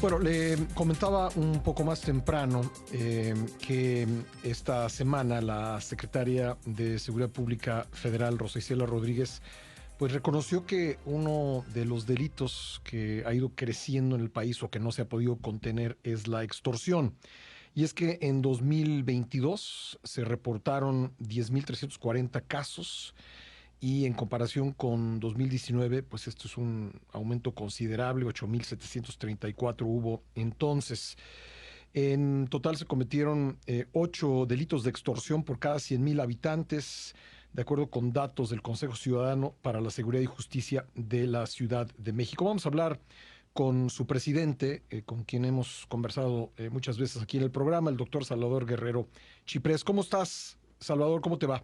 Bueno, le comentaba un poco más temprano que esta semana la secretaria de Seguridad Pública Federal, Rosa Isela Rodríguez, pues reconoció que uno de los delitos que ha ido creciendo en el país o que no se ha podido contener es la extorsión. Y es que en 2022 se reportaron 10.340 casos y en comparación con 2019, pues esto es un aumento considerable, 8.734 hubo entonces. En total se cometieron 8 delitos de extorsión por cada 100.000 habitantes, de acuerdo con datos del Consejo Ciudadano para la Seguridad y Justicia de la Ciudad de México. Vamos a hablar con su presidente, con quien hemos conversado muchas veces aquí en el programa, el doctor Salvador Guerrero Chiprés. ¿Cómo estás, Salvador? ¿Cómo te va?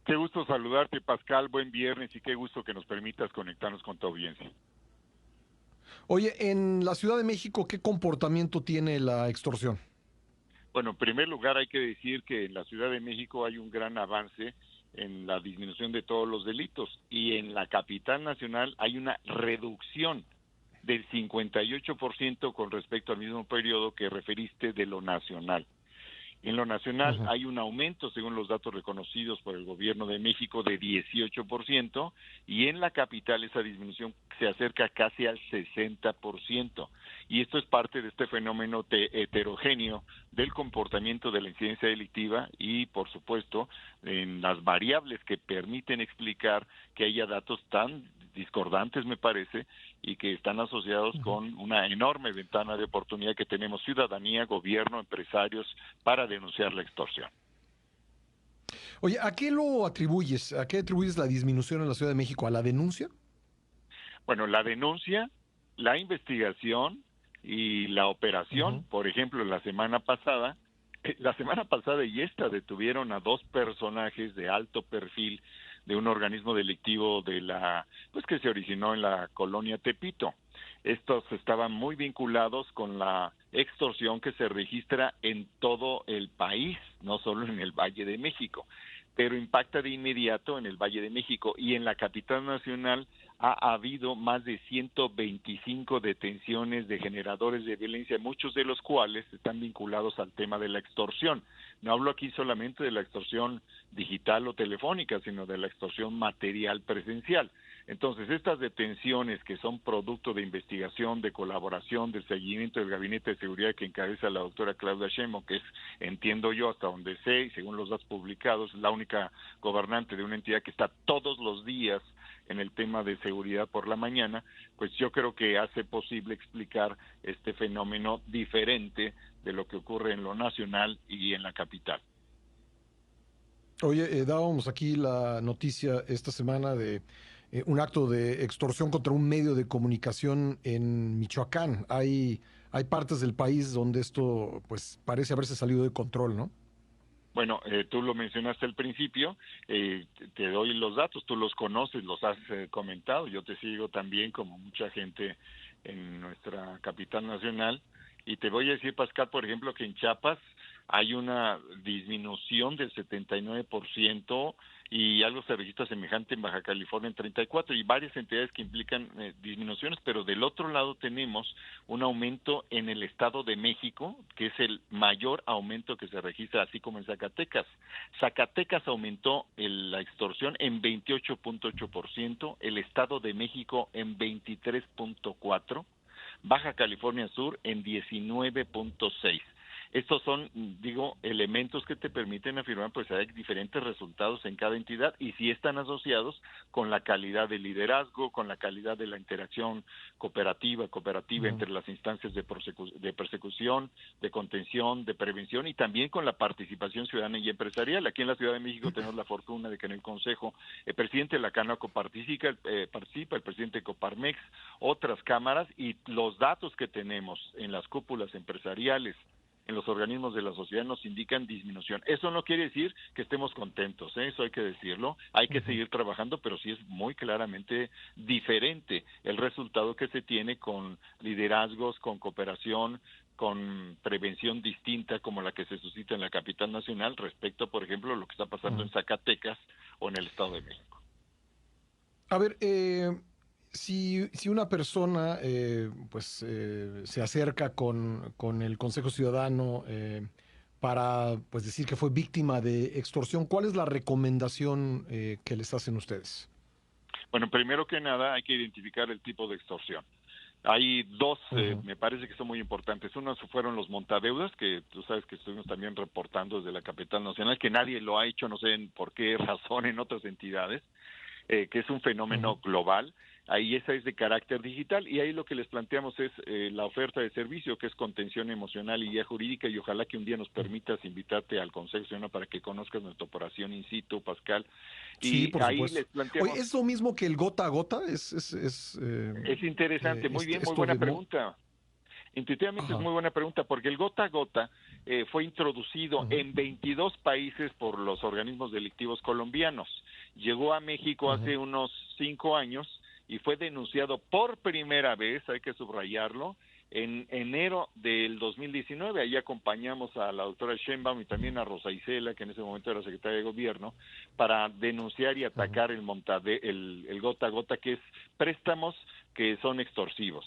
Qué gusto saludarte, Pascal. Buen viernes y qué gusto que nos permitas conectarnos con tu audiencia. Oye, en la Ciudad de México, ¿qué comportamiento tiene la extorsión? Bueno, en primer lugar hay que decir que en la Ciudad de México hay un gran avance en la disminución de todos los delitos y en la capital nacional hay una reducción del 58% con respecto al mismo periodo que referiste de lo nacional. En lo nacional Ujú. hay un aumento, según los datos reconocidos por el gobierno de México, de 18%, y en la capital esa disminución se acerca casi al 60%. Y esto es parte de este fenómeno heterogéneo del comportamiento de la incidencia delictiva y, por supuesto, en las variables que permiten explicar que haya datos tan discordantes, me parece, y que están asociados Ujú. con una enorme ventana de oportunidad que tenemos ciudadanía, gobierno, empresarios para denunciar la extorsión. Oye, ¿a qué lo atribuyes? ¿A qué atribuyes la disminución en la Ciudad de México? ¿A la denuncia? Bueno, la denuncia, la investigación y la operación, Ujú. por ejemplo, la semana pasada y esta detuvieron a dos personajes de alto perfil de un organismo delictivo pues que se originó en la colonia Tepito. Estos estaban muy vinculados con la extorsión que se registra en todo el país, no solo en el Valle de México, pero impacta de inmediato en el Valle de México y en la capital nacional ha habido más de 125 detenciones de generadores de violencia, muchos de los cuales están vinculados al tema de la extorsión. No hablo aquí solamente de la extorsión digital o telefónica, sino de la extorsión material presencial. Entonces, estas detenciones que son producto de investigación, de colaboración, del seguimiento del Gabinete de Seguridad que encabeza la doctora Claudia Sheinbaum, que es, entiendo yo, hasta donde sé, y según los datos publicados, la única gobernante de una entidad que está todos los días en el tema de seguridad por la mañana, pues yo creo que hace posible explicar este fenómeno diferente de lo que ocurre en lo nacional y en la capital. Oye, dábamos aquí la noticia esta semana de un acto de extorsión contra un medio de comunicación en Michoacán. Hay partes del país donde esto pues parece haberse salido de control, ¿no? Bueno, tú lo mencionaste al principio, te doy los datos, tú los conoces, los has comentado, yo te sigo también como mucha gente en nuestra capital nacional y te voy a decir, Pascal, por ejemplo, que en Chiapas hay una disminución del 79% y algo se registra semejante en Baja California en 34% y varias entidades que implican disminuciones, pero del otro lado tenemos un aumento en el Estado de México, que es el mayor aumento que se registra, así como en Zacatecas. Zacatecas aumentó la extorsión en 28.8%, el Estado de México en 23.4%, Baja California Sur en 19.6%. Estos son, digo, elementos que te permiten afirmar, pues hay diferentes resultados en cada entidad y sí están asociados con la calidad del liderazgo, con la calidad de la interacción cooperativa Ujú. entre las instancias de persecución, de contención, de prevención y también con la participación ciudadana y empresarial. Aquí en la Ciudad de México tenemos la fortuna de que en el Consejo el presidente de la Canaco participa, el presidente de Coparmex, otras cámaras y los datos que tenemos en las cúpulas empresariales en los organismos de la sociedad nos indican disminución. Eso no quiere decir que estemos contentos, eso hay que decirlo, hay que Ujú. seguir trabajando, pero sí es muy claramente diferente el resultado que se tiene con liderazgos, con cooperación, con prevención distinta como la que se suscita en la capital nacional respecto, por ejemplo, a lo que está pasando Ujú. en Zacatecas o en el Estado de México. A ver, si una persona se acerca con el Consejo Ciudadano para pues decir que fue víctima de extorsión, ¿cuál es la recomendación que les hacen ustedes? Bueno, primero que nada hay que identificar el tipo de extorsión. Hay dos, Ujú, me parece que son muy importantes. Uno fueron los montadeudas, que tú sabes que estuvimos también reportando desde la capital nacional, que nadie lo ha hecho, no sé por qué razón en otras entidades, que es un ujú, fenómeno global. Ahí esa es de carácter digital y ahí lo que les planteamos es la oferta de servicio, que es contención emocional y guía jurídica, y ojalá que un día nos ujú. permitas invitarte al Consejo Ciudadano para que conozcas nuestra operación in situ, Pascal. Sí, Y por ahí supuesto. les Oye, planteamos, ¿es lo mismo que el gota a gota? es interesante, muy bien, muy Esto buena de... pregunta. Intuitivamente es Ajá. muy buena pregunta, porque el gota a gota fue introducido Ujú, en 22 países por los organismos delictivos colombianos. Llegó a México ujú, hace unos 5 años y fue denunciado por primera vez, hay que subrayarlo, en enero del 2019. Ahí acompañamos a la doctora Sheinbaum y también a Rosa Isela, que en ese momento era secretaria de gobierno, para denunciar y ujú, atacar el gota a gota, que es préstamos que son extorsivos.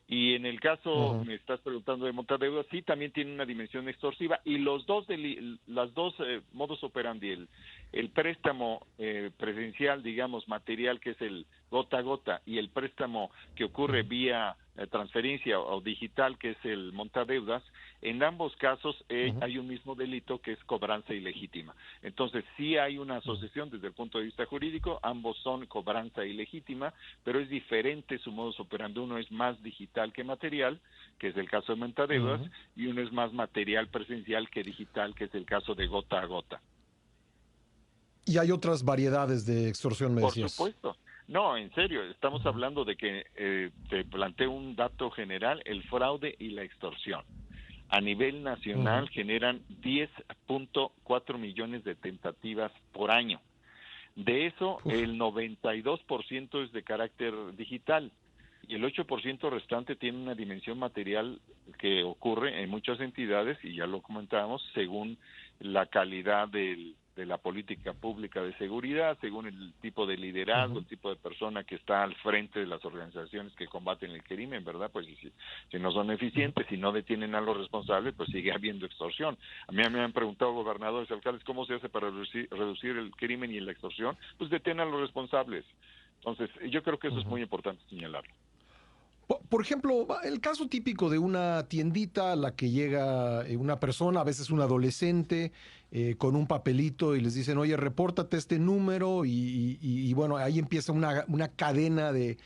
Y en el caso, ujú, me estás preguntando de montadeudas, sí también tiene una dimensión extorsiva y las dos modus operandi, el préstamo presencial, digamos, material, que es el gota a gota, y el préstamo que ocurre ujú, vía transferencia o digital, que es el montadeudas, en ambos casos ujú, hay un mismo delito, que es cobranza ilegítima. Entonces, sí hay una ujú, asociación desde el punto de vista jurídico, ambos son cobranza ilegítima, pero es diferente su modus operandi. Uno es más digital que material, que es el caso de montadeudas, ujú. y uno es más material presencial que digital, que es el caso de gota a gota. Y hay otras variedades de extorsión, me Por decías. supuesto. No, en serio, estamos Ujú, hablando de que, te planteo un dato general, el fraude y la extorsión. A nivel ujú, nacional generan 10.4 millones de tentativas por año. De eso, uf, el 92% es de carácter digital y el 8% restante tiene una dimensión material, que ocurre en muchas entidades, y ya lo comentábamos, según la calidad de la política pública de seguridad, según el tipo de liderazgo, ujú, el tipo de persona que está al frente de las organizaciones que combaten el crimen, ¿verdad? Pues si no son ujú. eficientes, si no detienen a los responsables, pues sigue habiendo extorsión. A mí me han preguntado gobernadores y alcaldes cómo se hace para reducir el crimen y la extorsión. Pues detén a los responsables. Entonces, yo creo que eso es Ujú. muy importante señalarlo. Por ejemplo, el caso típico de una tiendita a la que llega una persona, a veces un adolescente, con un papelito y les dicen, oye, repórtate este número y bueno, ahí empieza una cadena de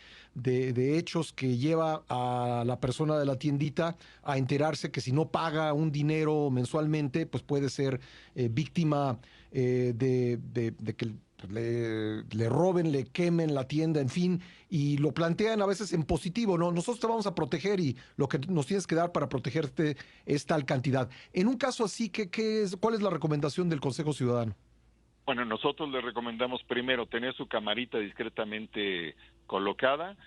hechos que lleva a la persona de la tiendita a enterarse que si no paga un dinero mensualmente, pues puede ser víctima de que pues, le roben, le quemen la tienda, en fin, y lo plantean a veces en positivo, ¿no? Nosotros te vamos a proteger y lo que nos tienes que dar para protegerte es tal cantidad. En un caso así, ¿cuál es la recomendación del Consejo Ciudadano? Bueno, nosotros le recomendamos primero tener su camarita discretamente colocada,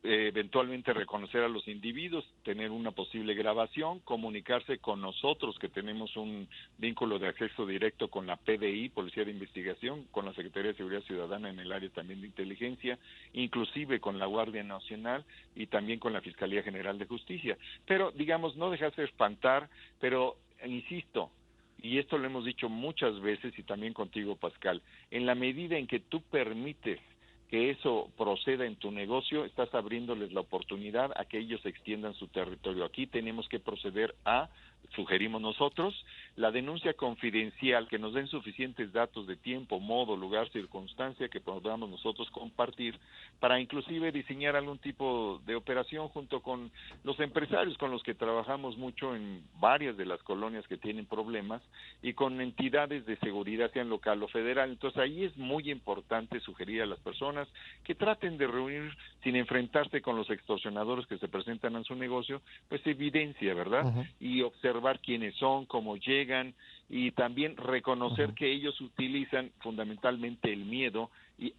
eventualmente reconocer a los individuos, tener una posible grabación, comunicarse con nosotros, que tenemos un vínculo de acceso directo con la PDI, Policía de Investigación, con la Secretaría de Seguridad Ciudadana en el área también de inteligencia, inclusive con la Guardia Nacional y también con la Fiscalía General de Justicia. Pero, digamos, no dejarse espantar, pero insisto, y esto lo hemos dicho muchas veces y también contigo, Pascal, en la medida en que tú permites que eso proceda en tu negocio, estás abriéndoles la oportunidad a que ellos extiendan su territorio. Aquí tenemos que proceder a, sugerimos nosotros, la denuncia confidencial, que nos den suficientes datos de tiempo, modo, lugar, circunstancia, que podamos nosotros compartir para inclusive diseñar algún tipo de operación junto con los empresarios con los que trabajamos mucho en varias de las colonias que tienen problemas, y con entidades de seguridad, sean local o federal. Entonces ahí es muy importante sugerir a las personas que traten de reunir, sin enfrentarse con los extorsionadores que se presentan en su negocio, pues evidencia, ¿verdad? Ujú, Y observar quiénes son, cómo llegan, y también reconocer ujú. que ellos utilizan fundamentalmente el miedo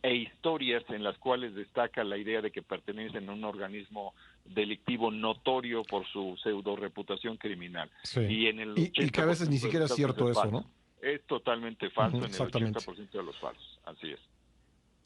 e historias en las cuales destaca la idea de que pertenecen a un organismo delictivo notorio por su pseudo reputación criminal. Sí. Y en el Y que a veces ni 80% de los siquiera es casos cierto es eso, falso. ¿no? Es totalmente Ujú, falso en el exactamente. 80% de los falsos. Así es.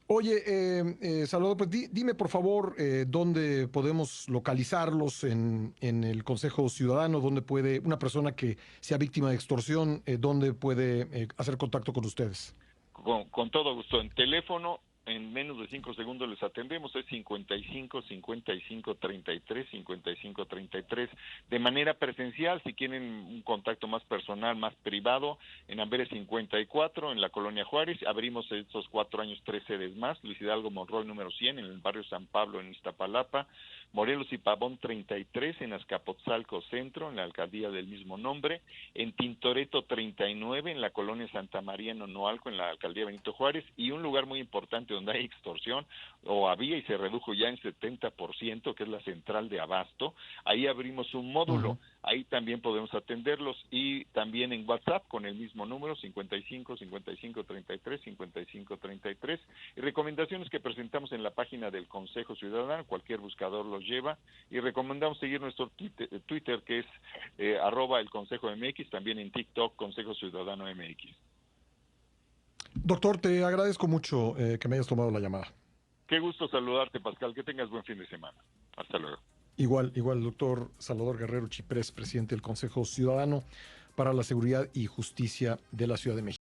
Oye, Salvador, pues dime por favor dónde podemos localizarlos en el Consejo Ciudadano, dónde puede una persona que sea víctima de extorsión, dónde puede hacer contacto con ustedes. Con todo gusto, en teléfono, en menos de 5 segundos les atendemos, es 55 55 33 55 33. De manera presencial, si quieren un contacto más personal, más privado, en Amberes 54, en la Colonia Juárez, abrimos estos 4 años 3 sedes más, Luis Hidalgo Monroy número 100, en el barrio San Pablo, en Iztapalapa, Morelos y Pavón 33, en Azcapotzalco Centro, en la alcaldía del mismo nombre, en Tintoretto 39, en la colonia Santa María en Onoalco, en la alcaldía Benito Juárez, y un lugar muy importante donde hay extorsión, o había y se redujo ya en 70%, que es la central de Abasto. Ahí abrimos un módulo, Ujú. ahí también podemos atenderlos, y también en WhatsApp con el mismo número, 55 55 33 55 33, y recomendaciones que presentamos en la página del Consejo Ciudadano, cualquier buscador los lleva, y recomendamos seguir nuestro Twitter, que es @el Consejo MX, también en TikTok, Consejo Ciudadano MX. Doctor, te agradezco mucho que me hayas tomado la llamada. Qué gusto saludarte, Pascal, que tengas buen fin de semana. Hasta luego. Igual, doctor Salvador Guerrero Chiprés, presidente del Consejo Ciudadano para la Seguridad y Justicia de la Ciudad de México.